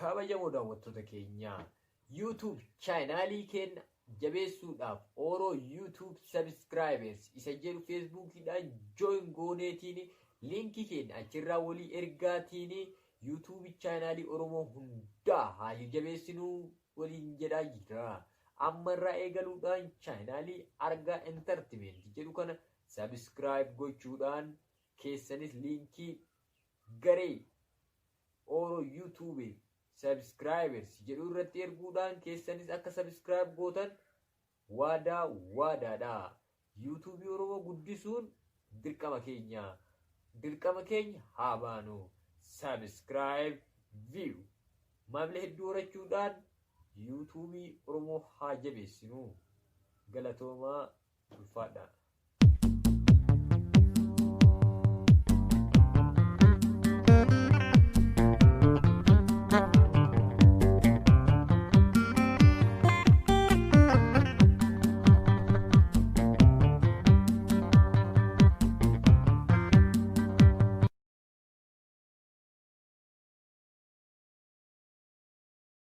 kabajamoo daawwattoota keenya YouTube chaanaalii keenya jabeessuudhaaf Oro YouTube subscribers isa jedhu Facebookidhaan join gooneetiin linkii keenya achirraa walii ergaatiin YouTube chaanaalii Oromoo hundaa haa jabeessinuu waliin jedhaa jira. Ammarraa eegaluudhaan chaanaalii Argaa Entertainment jedhu kana subscribe gochuudhaan keessanis linkii garee Oro YouTube subscribers jedhu irratti erguudhaan keessanis akka subscribe gootan waadaadha. YouTube Oromoo guddisuun dirqama keenya haa baanu. Subscribe view maamila hedduu horachuudhaan YouTube Oromoo haa jabeessinu. Galatoomaa ulfaadha.